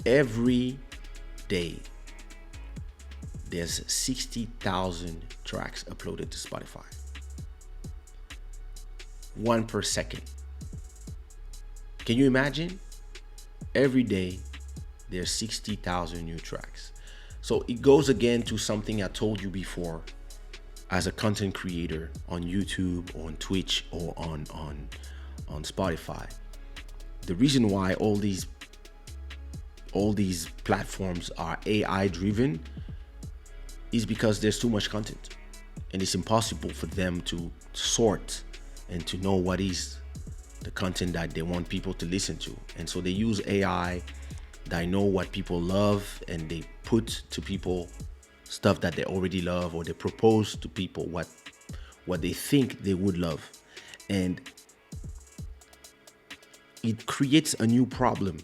Every day, there's 60,000 tracks uploaded to Spotify. One per second. Can you imagine? Every day, there's 60,000 new tracks. So it goes again to something I told you before. As a content creator on YouTube, or on Twitch, or on Spotify, the reason why all these platforms are AI driven is because there's too much content, and it's impossible for them to sort and to know what is the content that they want people to listen to. And so they use AI that know what people love, and they put to people stuff that they already love, or they propose to people what they think they would love. And it creates a new problem,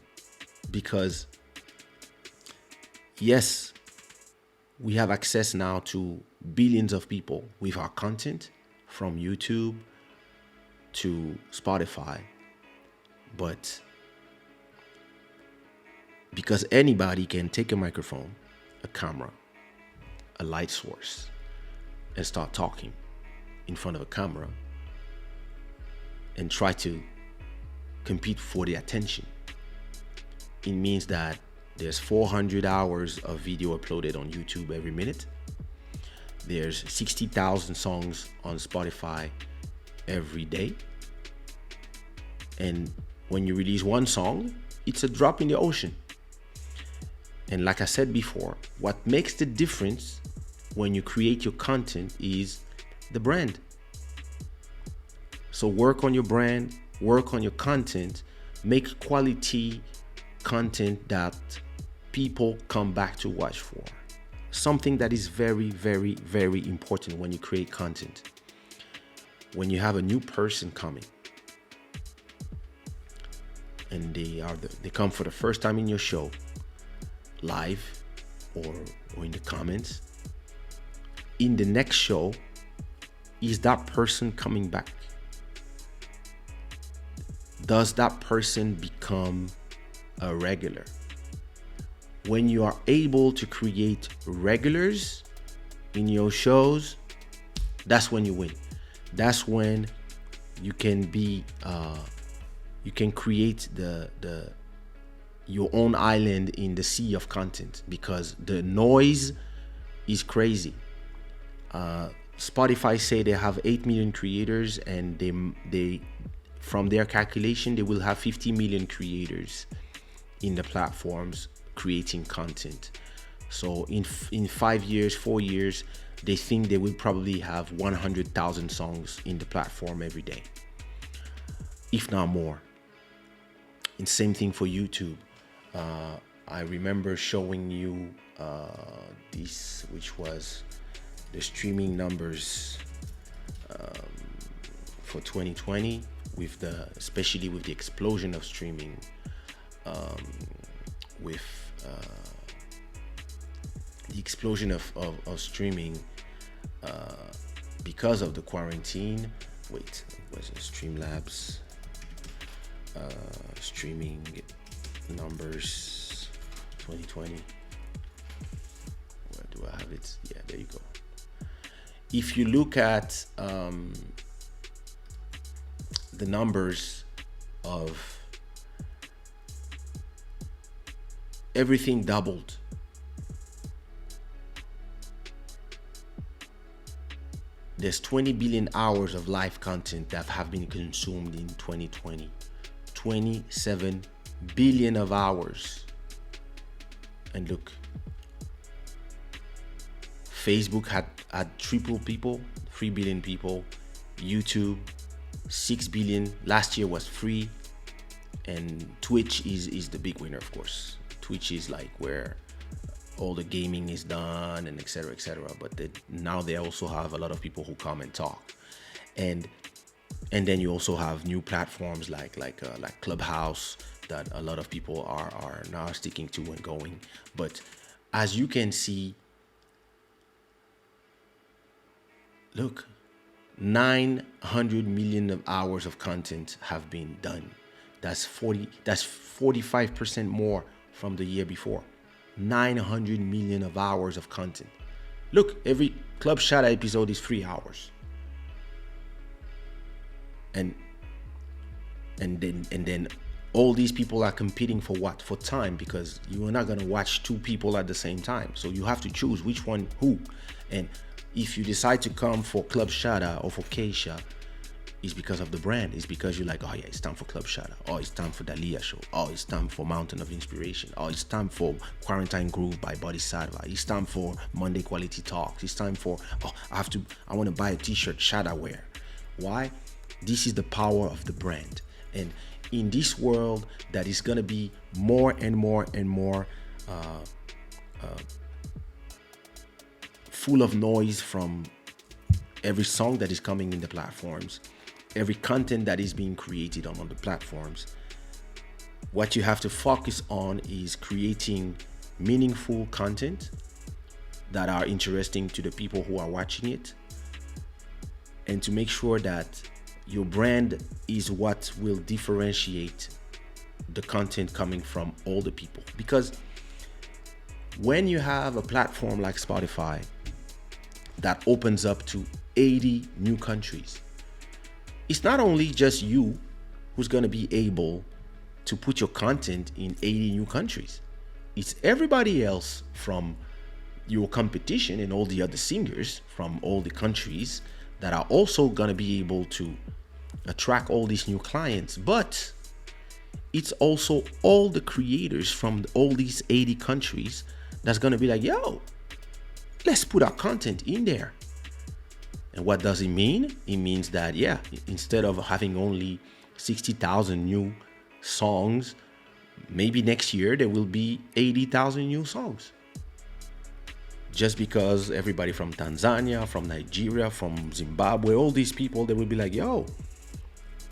because yes, we have access now to billions of people with our content, from YouTube to Spotify, but because anybody can take a microphone, a camera, a light source, and start talking in front of a camera and try to compete for the attention, it means that there's 400 hours of video uploaded on YouTube every minute. There's 60,000 songs on Spotify every day. And when you release one song, it's a drop in the ocean. And like I said before, what makes the difference when you create your content is the brand. So work on your brand, work on your content, make quality content that people come back to watch for. Something that is very, very, very important when you create content. When you have a new person coming, and they come for the first time in your show, live or in the comments, in the next show, is that person coming back? Does that person become a regular? When you are able to create regulars in your shows, that's when you win. That's when you can be you can create your own island in the sea of content, because the noise is crazy. Spotify say they have 8 million creators, and they from their calculation, they will have 50 million creators in the platforms creating content. So in 5 years, 4 years, they think they will probably have 100,000 songs in the platform every day, if not more. And same thing for YouTube. I remember showing you this, which was the streaming numbers for 2020, especially with the explosion of streaming, with the explosion of streaming because of the quarantine. Wait, was it Streamlabs streaming numbers 2020? Where do I have it? Yeah, there you go. If you look at the numbers of everything, doubled. There's 20 billion hours of live content that have been consumed in 2020. 27 billion of hours. And look, Facebook had triple people, 3 billion people. YouTube, 6 billion. Last year was free. And Twitch is the big winner, of course. Twitch is like where all the gaming is done, and etc., etc. But now they also have a lot of people who come and talk, and then you also have new platforms like Clubhouse that a lot of people are now sticking to and going. But as you can see, look, 900 million of hours of content have been done. That's 45% more, from the year before. 900 million of hours of content. Look, every Club Shada episode is 3 hours. And then all these people are competing for what? For time, because you are not going to watch two people at the same time. So you have to choose which one who. And if you decide to come for Club Shada or for Kaysha, it's because of the brand. It's because you're like, oh yeah, it's time for Club Shada. Oh, it's time for Dalia Show. Oh, it's time for Mountain of Inspiration. Oh, it's time for Quarantine Groove by Bodhisattva. It's time for Monday Quality Talks. It's time for, I want to buy a t-shirt Shada wear. Why? This is the power of the brand. And in this world that is going to be more and more and more full of noise from every song that is coming in the platforms, every content that is being created on the platforms, what you have to focus on is creating meaningful content that are interesting to the people who are watching it, and to make sure that your brand is what will differentiate the content coming from all the people. Because when you have a platform like Spotify that opens up to 80 new countries, it's not only just you who's going to be able to put your content in 80 new countries. It's everybody else from your competition and all the other singers from all the countries that are also going to be able to attract all these new clients. But it's also all the creators from all these 80 countries that's going to be like, yo, let's put our content in there. And what does it mean? It means that, yeah, instead of having only 60,000 new songs, maybe next year there will be 80,000 new songs. Just because everybody from Tanzania, from Nigeria, from Zimbabwe, all these people, they will be like, yo,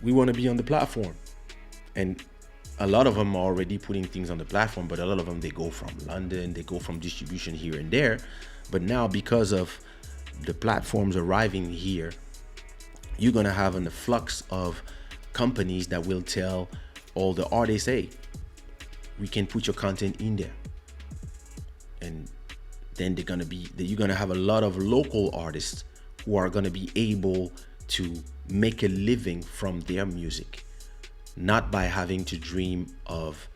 we want to be on the platform. And a lot of them are already putting things on the platform, but a lot of them, they go from London, they go from distribution here and there. But now, because of the platforms arriving here, you're going to have an influx of companies that will tell all the artists, hey, we can put your content in there. And then you're going to have a lot of local artists who are going to be able to make a living from their music, not by having to dream of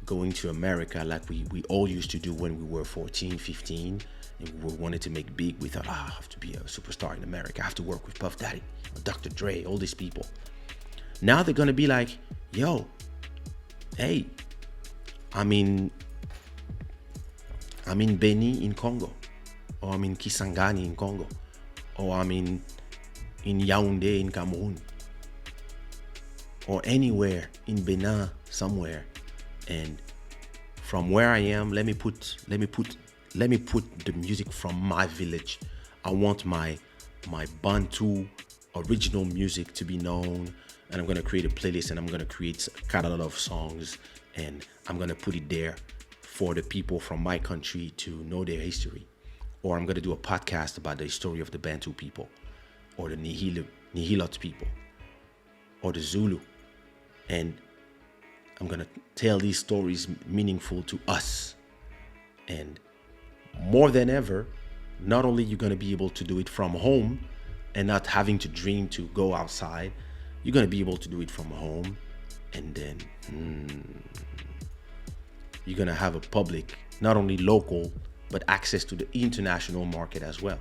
going to America like we all used to do when we were 14, 15, and we wanted to make big. We thought, I have to be a superstar in America. I have to work with Puff Daddy, Dr. Dre, all these people. Now they're going to be like, yo, hey, I'm in Beni in Congo, or I'm in Kisangani in Congo, or I'm in Yaoundé in Cameroon, or anywhere in Benin somewhere. And from where I am, let me put the music from my village. I want my Bantu original music to be known, and I'm going to create a playlist, and I'm going to create a catalog of songs, and I'm going to put it there for the people from my country to know their history. Or I'm going to do a podcast about the story of the Bantu people, or the Nihilot people, or the Zulu. And I'm going to tell these stories meaningful to us. And more than ever, not only you're going to be able to do it from home and not having to dream to go outside, you're going to be able to do it from home. And then you're going to have a public, not only local, but access to the international market as well.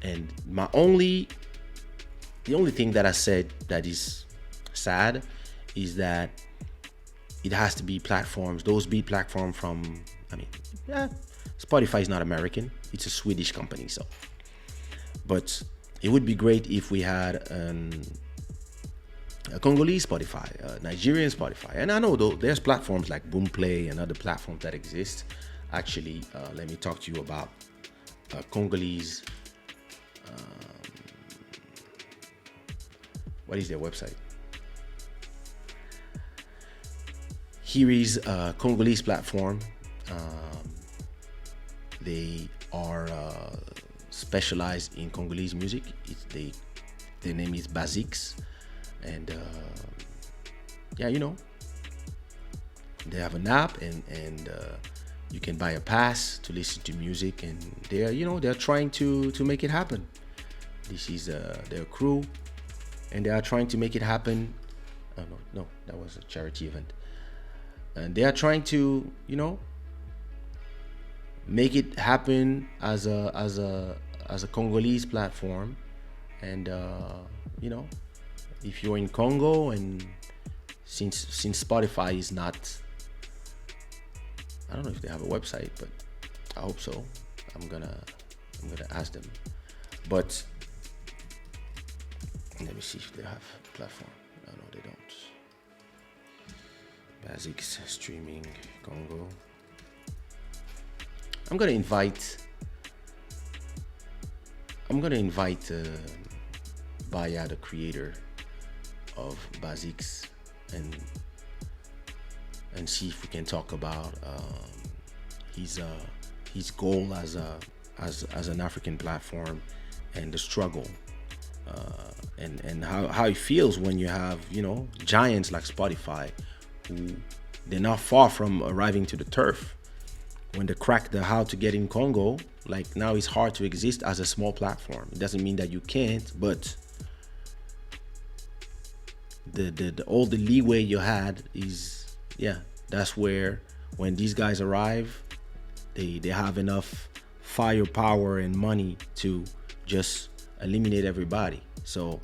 And the only thing that I said that is sad is that it has to be platforms, those beat platforms from, Spotify is not American, it's a Swedish company. So, but it would be great if we had a Congolese Spotify, a Nigerian Spotify. And I know though there's platforms like Boomplay and other platforms that exist. Actually, let me talk to you about Congolese. What is their website? Here is a Congolese platform. They are specialized in Congolese music. Their name is Basics. And They have an app, and you can buy a pass to listen to music, and they're trying to make it happen. This is their crew, and they are trying to make it happen. Oh no, that was a charity event, and they are trying to make it happen as a Congolese platform. And you know if you're in Congo, and since Spotify is not, I don't know if they have a website, but I hope so. I'm gonna ask them. But let me see if they have a platform. No, they don't. Basics streaming Congo. I'm gonna invite Baya, the creator of Basics, and see if we can talk about his goal as an African platform, and the struggle, and how it feels when you have giants like Spotify, who they're not far from arriving to the turf. When they crack the how to get in Congo, like now it's hard to exist as a small platform. It doesn't mean that you can't, but the all the leeway you had is, that's where when these guys arrive, they have enough firepower and money to just eliminate everybody. So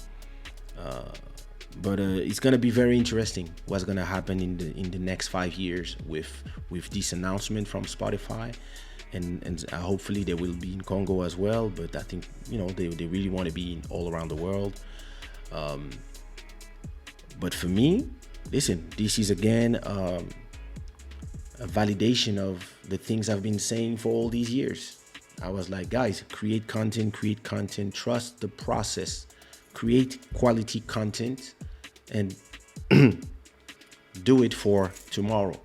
but it's gonna be very interesting what's gonna happen in the next 5 years with this announcement from Spotify, and hopefully they will be in Congo as well. But I think they really want to be all around the world. But for me, listen, this is again a validation of the things I've been saying for all these years. I was like, guys, create content, trust the process, create quality content, and do it for tomorrow.